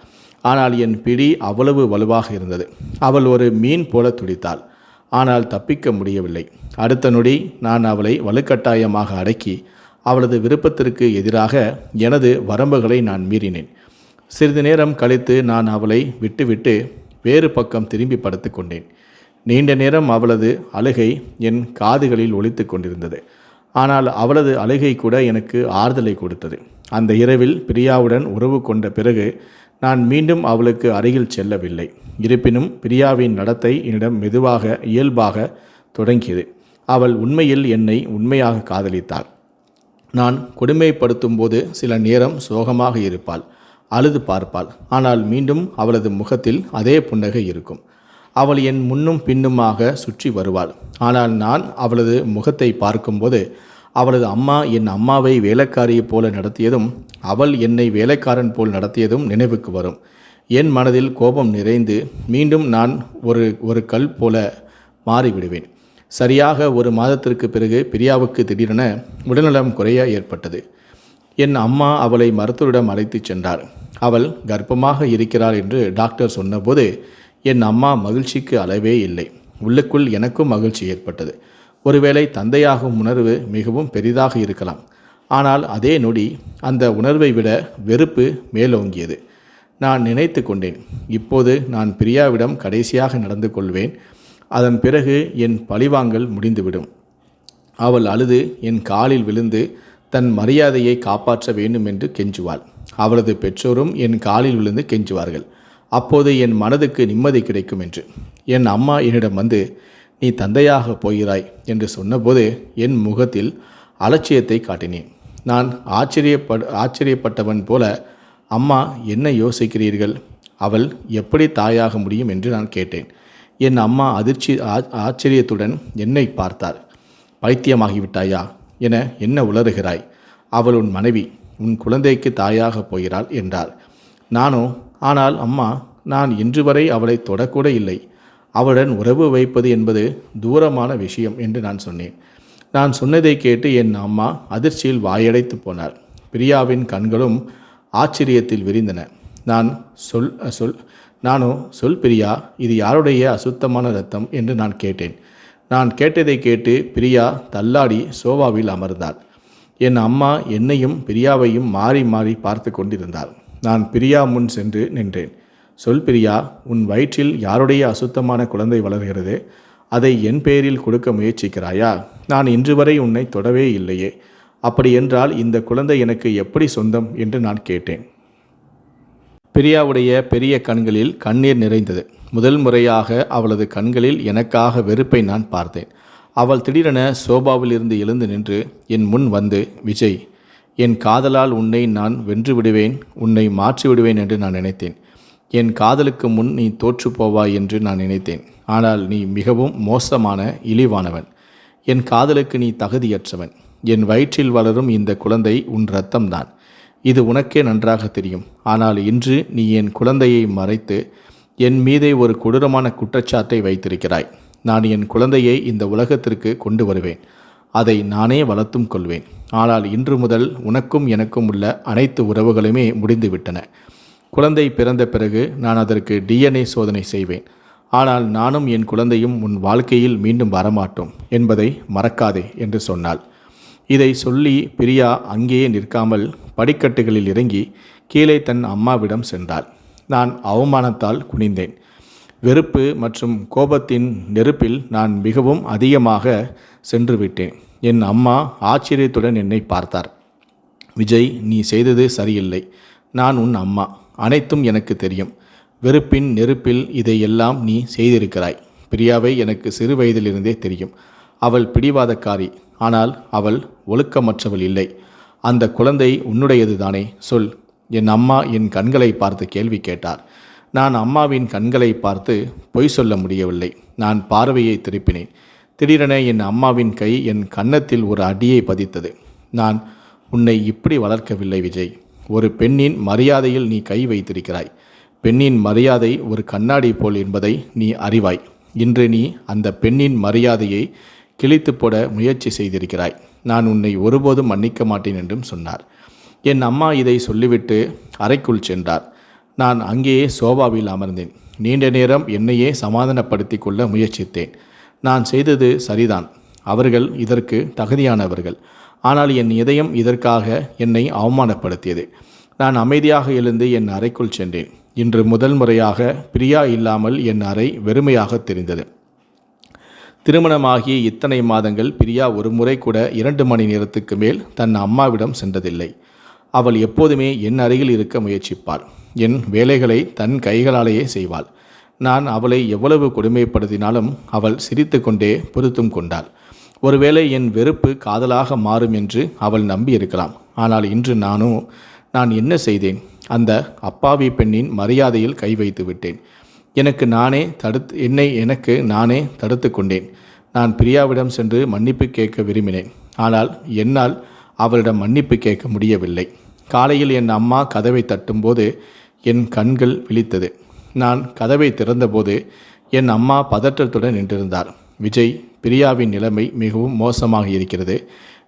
ஆனால் என் பிடி அவ்வளவு வலுவாக இருந்தது. அவள் ஒரு மீன் போல துடித்தாள். ஆனால் தப்பிக்க முடியவில்லை. அடுத்த நொடி நான் அவளை வலுக்கட்டாயமாக அடக்கி அவளது விருப்பத்திற்கு எதிராக எனது வரம்புகளை நான் மீறினேன். சிறிது நேரம் கழித்து நான் அவளை விட்டுவிட்டு வேறு பக்கம் திரும்பி படுத்து கொண்டேன். நீண்ட நேரம் அவளது அழுகை என் காதுகளில் ஒலித்து கொண்டிருந்தது. ஆனால் அவளது அழுகை கூட எனக்கு ஆறுதலை கொடுத்தது. அந்த இரவில் பிரியாவுடன் உறவு கொண்ட பிறகு நான் மீண்டும் அவளுக்கு அருகில் செல்லவில்லை. இருப்பினும் பிரியாவின் நடத்தை என்னிடம் மெதுவாக இயல்பாக தொடங்கியது. அவள் உண்மையில் என்னை உண்மையாக காதலித்தாள். நான் கொடுமைப்படுத்தும் போது சில நேரம் சோகமாக இருப்பாள், அழுது பார்ப்பாள். ஆனால் மீண்டும் அவளது முகத்தில் அதே புன்னகை இருக்கும். அவள் என் முன்னும் பின்னுமாக சுற்றி வருவாள். ஆனால் நான் அவளது முகத்தை பார்க்கும்போது அவளது அம்மா என் அம்மாவை வேலைக்காரியை போல நடத்தியதும் அவள் என்னை வேலைக்காரன் போல் நடத்தியதும் நினைவுக்கு வரும். என் மனதில் கோபம் நிறைந்து மீண்டும் நான் ஒரு கல் போல மாறிவிடுவேன். சரியாக ஒரு மாதத்திற்கு பிறகு பிரியாவுக்கு திடீரென உடல்நலம் குறைய ஏற்பட்டது. என் அம்மா அவளை மருத்துவரிடம் அழைத்து சென்றார். அவள் கர்ப்பமாக இருக்கிறாள் என்று டாக்டர் சொன்னபோது என் அம்மா மகிழ்ச்சிக்கு அளவே இல்லை. உள்ளுக்குள் எனக்கும் மகிழ்ச்சி ஏற்பட்டது. ஒருவேளை தந்தையாகும் உணர்வு மிகவும் பெரிதாக இருக்கலாம். ஆனால் அதே நொடி அந்த உணர்வை விட வெறுப்பு மேலோங்கியது. நான் நினைத்து கொண்டேன், இப்போது நான் பிரியாவிடம் கடைசியாக நடந்து கொள்வேன். அதன் பிறகு என் பழிவாங்கல் முடிந்துவிடும். அவள் அழுது என் காலில் விழுந்து தன் மரியாதையை காப்பாற்ற வேண்டும் என்று கெஞ்சுவாள். அவளது பெற்றோரும் என் காலில் விழுந்து கெஞ்சுவார்கள். அப்போது என் மனதுக்கு நிம்மதி கிடைக்கும் என்று. என் அம்மா என்னிடம் வந்து, நீ தந்தையாக போகிறாய் என்று சொன்னபோது என் முகத்தில் அலட்சியத்தை காட்டினேன். நான் ஆச்சரியப்பட்டவன் போல, அம்மா என்ன யோசிக்கிறீர்கள்? அவள் எப்படி தாயாக முடியும் என்று நான் கேட்டேன். என் அம்மா ஆச்சரியத்துடன் என்னை பார்த்தார். பைத்தியமாகிவிட்டாயா என என்ன உளறுகிறாய்? அவள் உன் மனைவி, உன் குழந்தைக்கு தாயாக போகிறாள் என்றார். நானோ, ஆனால் அம்மா, நான் இன்று வரை அவளை தொடக்கூட இல்லை. அவளுடன் உறவு வைப்பது என்பது தூரமான விஷயம் என்று நான் சொன்னேன். நான் சொன்னதை கேட்டு என் அம்மா அதிர்ச்சியில் வாயடைத்து போனார். பிரியாவின் கண்களும் ஆச்சரியத்தில் விரிந்தன. நான் சொல் பிரியா, இது யாருடைய அசுத்தமான இரத்தம் என்று நான் கேட்டேன். நான் கேட்டதை கேட்டு பிரியா தள்ளாடி சோபாவில் அமர்ந்தாள். என் அம்மா என்னையும் பிரியாவையும் மாறி மாறி பார்த்து கொண்டிருந்தாள். நான் பிரியா முன் சென்று நின்றேன். சொல் பிரியா, உன் வயிற்றில் யாருடைய அசுத்தமான குழந்தை வளர்கிறது? அதை என் பெயரில் கொடுக்க முயற்சிக்கிறாயா? நான் இன்று வரை உன்னை தொடவே இல்லையே. அப்படியென்றால் இந்த குழந்தை எனக்கு எப்படி சொந்தம் என்று நான் கேட்டேன். பிரியாவுடைய பெரிய கண்களில் கண்ணீர் நிறைந்தது. முதல் முறையாக அவளது கண்களில் எனக்காக வெறுப்பை நான் பார்த்தேன். அவள் திடீரென சோபாவில் இருந்து எழுந்து நின்று என் முன் வந்து, விஜய், என் காதலால் உன்னை நான் வென்று விடுவேன், உன்னை மாற்றி விடுவேன் என்று நான் நினைத்தேன். என் காதலுக்கு முன் நீ தோற்று போவாய் என்று நான் நினைத்தேன். ஆனால் நீ மிகவும் மோசமான இழிவானவன். என் காதலுக்கு நீ தகுதியற்றவன். என் வயிற்றில் வளரும் இந்த குழந்தை உன் இரத்தம்தான். இது உனக்கே நன்றாக தெரியும். ஆனால் இன்று நீ என் குழந்தையை மறைத்து என் மீதே ஒரு கொடூரமான குற்றச்சாட்டை வைத்திருக்கிறாய். நான் என் குழந்தையை இந்த உலகத்திற்கு கொண்டு வருவேன். அதை நானே வளர்த்தும் கொள்வேன். ஆனால் இன்று முதல் உனக்கும் எனக்கும் உள்ள அனைத்து உறவுகளுமே முடிந்துவிட்டன. குழந்தை பிறந்த பிறகு நான் அதற்கு DNA சோதனை செய்வேன். ஆனால் நானும் என் குழந்தையும் உன் வாழ்க்கையில் மீண்டும் வரமாட்டோம் என்பதை மறக்காதே என்று சொன்னாள். இதை சொல்லி பிரியா அங்கேயே நிற்காமல் படிக்கட்டுகளில் இறங்கி கீழே தன் அம்மாவிடம் சென்றாள். நான் அவமானத்தால் குனிந்தேன். வெறுப்பு மற்றும் கோபத்தின் நெருப்பில் நான் மிகவும் அதிகமாக சென்று விட்டேன். என் அம்மா ஆச்சரியத்துடன் என்னை பார்த்தார். விஜய், நீ செய்தது சரியில்லை. நான் உன் அம்மா. அனைத்தும் எனக்கு தெரியும். வெறுப்பின் நெருப்பில் இதையெல்லாம் நீ செய்திருக்கிறாய். பிரியாவை எனக்கு சிறு வயதிலிருந்தே தெரியும். அவள் பிடிவாதக்காரி. ஆனால் அவள் ஒழுக்கமற்றவள் இல்லை. அந்த குழந்தை உன்னுடையது தானே? சொல். என் அம்மா என் கண்களை பார்த்து கேள்வி கேட்டார். நான் அம்மாவின் கண்களை பார்த்து பொய் சொல்ல முடியவில்லை. நான் பார்வையை திருப்பினேன். திடீரென என் அம்மாவின் கை என் கன்னத்தில் ஒரு அடியை பதித்தது. நான் உன்னை இப்படி வளர்க்கவில்லை விஜய். ஒரு பெண்ணின் மரியாதையில் நீ கை வைத்திருக்கிறாய். பெண்ணின் மரியாதை ஒரு கண்ணாடி போல் என்பதை நீ அறிவாய். இன்று நீ அந்த பெண்ணின் மரியாதையை கிழித்து போட முயற்சி செய்திருக்கிறாய். நான் உன்னை ஒருபோதும் மன்னிக்க மாட்டேன் என்றும் சொன்னார். என் அம்மா இதை சொல்லிவிட்டு அறைக்குள் சென்றார். நான் அங்கேயே சோபாவில் அமர்ந்தேன். நீண்ட நேரம் என்னையே சமாதானப்படுத்தி கொள்ள முயற்சித்தேன். நான் செய்தது சரிதான். அவர்கள் இதற்கு தகுதியானவர்கள். ஆனால் என் இதயம் இதற்காக என்னை அவமானப்படுத்தியது. நான் அமைதியாக எழுந்து என் அறைக்குள் சென்றேன். இன்று முதல் முறையாக பிரியா இல்லாமல் என் அறை வெறுமையாக தெரிந்தது. திருமணமாகி இத்தனை மாதங்கள் பிரியா ஒரு முறை கூட 2 மணி நேரத்துக்கு மேல் தன் அம்மாவிடம் சென்றதில்லை. அவள் எப்போதுமே என் அருகில் இருக்க முயற்சிப்பாள். என் வேலைகளை தன் கைகளாலேயே செய்வாள். நான் அவளை எவ்வளவு கொடுமைப்படுத்தினாலும் அவள் சிரித்து கொண்டே பொறுத்தும் கொண்டாள். ஒருவேளை என் வெறுப்பு காதலாக மாறும் என்று அவள் நம்பி இருக்கலாம். ஆனால் இன்று நான் என்ன செய்தேன்? அந்த அப்பாவி பெண்ணின் மரியாதையில் கை வைத்து விட்டேன். எனக்கு நானே தடுத்து கொண்டேன். நான் பிரியாவிடம் சென்று மன்னிப்பு கேட்க விரும்பினேன். ஆனால் என்னால் அவளிடம் மன்னிப்பு கேட்க முடியவில்லை. காலையில் என் அம்மா கதவை தட்டும்போது என் கண்கள் விழித்தது. நான் கதவை திறந்தபோது என் அம்மா பதற்றத்துடன் நின்றிருந்தார். விஜய், பிரியாவின் நிலைமை மிகவும் மோசமாக இருக்கிறது.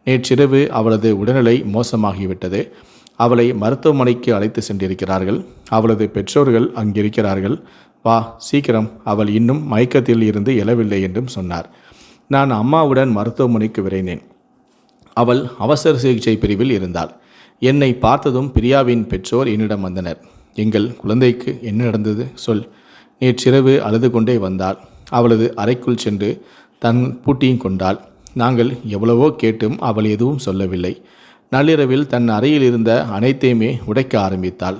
நேற்றிரவு அவளது உடல்நிலை மோசமாகிவிட்டது. அவளை மருத்துவமனைக்கு அழைத்து சென்றிருக்கிறார்கள். அவளது பெற்றோர்கள் அங்கிருக்கிறார்கள். வா சீக்கிரம், அவள் இன்னும் மயக்கத்தில் இருந்து எழவில்லை என்றும் சொன்னார். நான் அம்மாவுடன் மருத்துவமனைக்கு விரைந்தேன். அவள் அவசர சிகிச்சை பிரிவில் இருந்தாள். என்னை பார்த்ததும் பிரியாவின் பெற்றோர் என்னிடம் வந்தனர். எங்கள் குழந்தைக்கு என்ன நடந்தது? சொல். நேற்றிரவு அழுது கொண்டே வந்தாள். அவளது அறைக்குள் சென்று தன் பூட்டியும் கொண்டாள். நாங்கள் எவ்வளவோ கேட்டும் அவள் எதுவும் சொல்லவில்லை. நள்ளிரவில் தன் அறையில் இருந்த அனைத்தையுமே உடைக்க ஆரம்பித்தாள்.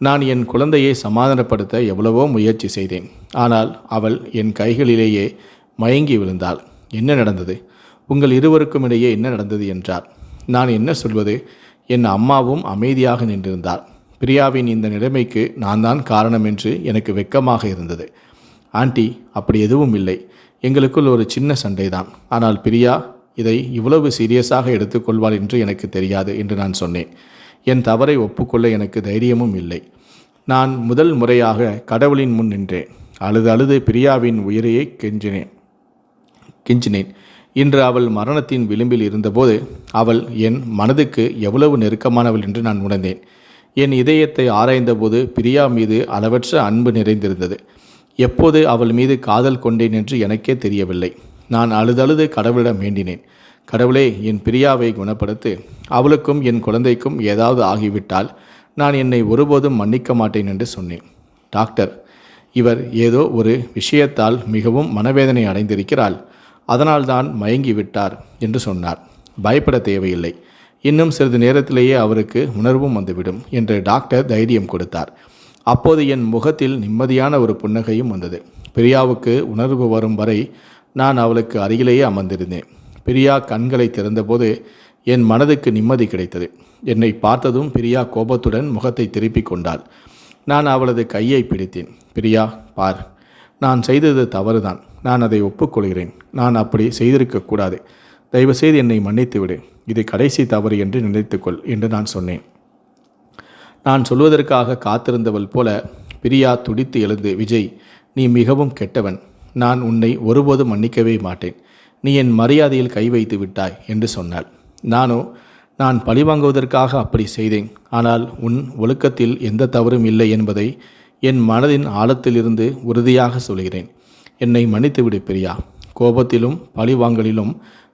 நான் என் குழந்தையை சமாதானப்படுத்த எவ்வளவோ முயற்சி செய்தேன். ஆனால் அவள் என் கைகளிலேயே மயங்கி விழுந்தாள். என்ன நடந்தது? உங்கள் இருவருக்கும் இடையே என்ன நடந்தது என்றார். நான் என்ன சொல்வது? என் அம்மாவும் அமைதியாக நின்றிருந்தாள். பிரியாவின் இந்த நிலைமைக்கு நான் தான் காரணம் என்று எனக்கு வெட்கமாக இருந்தது. ஆண்டி, அப்படி எதுவும் இல்லை. எங்களுக்குள் ஒரு சின்ன சண்டைதான். ஆனால் பிரியா இதை இவ்வளவு சீரியஸாக எடுத்துக்கொள்வாள் என்று எனக்கு தெரியாது என்று நான் சொன்னேன். என் தவறை ஒப்புக்கொள்ள எனக்கு தைரியமும் இல்லை. நான் முதல் முறையாக கடவுளின் முன் நின்றேன். அழுது பிரியாவின் உயிரையே கெஞ்சினேன். இன்று அவள் மரணத்தின் விளிம்பில் இருந்தபோது அவள் என் மனதுக்கு எவ்வளவு நெருக்கமானவள் என்று நான் உணர்ந்தேன். என் இதயத்தை ஆராய்ந்தபோது பிரியா மீது அளவற்ற அன்பு நிறைந்திருந்தது. எப்போது அவள் மீது காதல் கொண்டேன் என்று எனக்கே தெரியவில்லை. நான் அழுதழுது கடவுளிடம் வேண்டினேன். கடவுளே, என் பிரியாவை குணப்படுத்து. அவளுக்கும் என் குழந்தைக்கும் ஏதாவது ஆகிவிட்டால் நான் என்னை ஒருபோதும் மன்னிக்க மாட்டேன் என்று சொன்னேன். டாக்டர், இவர் ஏதோ ஒரு விஷயத்தால் மிகவும் மனவேதனை அடைந்திருக்கிறாள், அதனால்தான் மயங்கிவிட்டார் என்று சொன்னார். பயப்பட தேவையில்லை, இன்னும் சிறிது நேரத்திலேயே அவருக்கு உணர்வும் வந்துவிடும் என்று டாக்டர் தைரியம் கொடுத்தார். அப்போது என் முகத்தில் நிம்மதியான ஒரு புன்னகையும் வந்தது. பிரியாவுக்கு உணர்வு வரும் வரை நான் அவளுக்கு அருகிலேயே அமர்ந்திருந்தேன். பிரியா கண்களை திறந்தபோது என் மனதுக்கு நிம்மதி கிடைத்தது. என்னை பார்த்ததும் பிரியா கோபத்துடன் முகத்தை திருப்பிக் கொண்டாள். நான் அவளது கையை பிடித்தேன். பிரியா, பார், நான் செய்தது தவறுதான். நான் அதை ஒப்புக்கொள்கிறேன். நான் அப்படி செய்திருக்கக்கூடாது. தயவுசெய்து என்னை மன்னித்து விடு. இது கடைசி தவறு என்று நினைத்துக்கொள் என்று நான் சொன்னேன். நான் சொல்வதற்காக காத்திருந்தவள் போல பிரியா துடித்து எழுந்து, விஜய், நீ மிகவும் கெட்டவன். நான் உன்னை ஒருபோதும் மன்னிக்கவே மாட்டேன். நீ என் மரியாதையில் கை வைத்து விட்டாய் என்று சொன்னாள். நான் பழிவாங்குவதற்காக அப்படி செய்தேன். ஆனால் உன் ஒழுக்கத்தில் எந்த தவறும் இல்லை என்பதை என் மனதின் ஆழத்திலிருந்து உறுதியாக சொல்கிறேன். என்னை மன்னித்துவிடு பிரியா. கோபத்திலும் பழிவாங்கலிலும்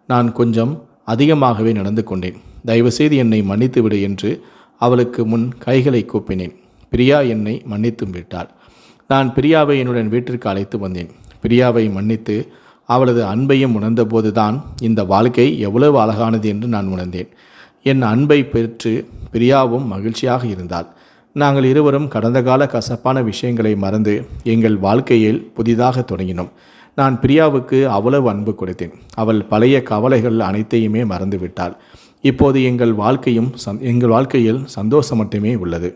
நான் கொஞ்சம் அதிகமாகவே நடந்து கொண்டேன். தயவுசெய்து என்னை மன்னித்துவிடு என்று அவளுக்கு முன் கைகளை கூப்பினேன். பிரியா என்னை மன்னித்தும் விட்டாள். நான் பிரியாவை என்னுடன் வீட்டிற்கு அழைத்து வந்தேன். பிரியாவை மன்னித்து அவளது அன்பையும் உணர்ந்தபோது தான் இந்த வாழ்க்கை எவ்வளவு அழகானது என்று நான் உணர்ந்தேன். என் அன்பை பெற்று பிரியாவும் மகிழ்ச்சியாக இருந்தாள். நாங்கள் இருவரும் கடந்த கால கசப்பான விஷயங்களை மறந்து எங்கள் வாழ்க்கையில் புதிதாக தொடங்கினோம். நான் பிரியாவுக்கு அவ்வளவு அன்பு கொடுத்தேன். அவள் பழைய கவலைகள் அனைத்தையுமே மறந்து விட்டாள். இப்போது எங்கள் வாழ்க்கையில் சந்தோஷம் மட்டுமே உள்ளது.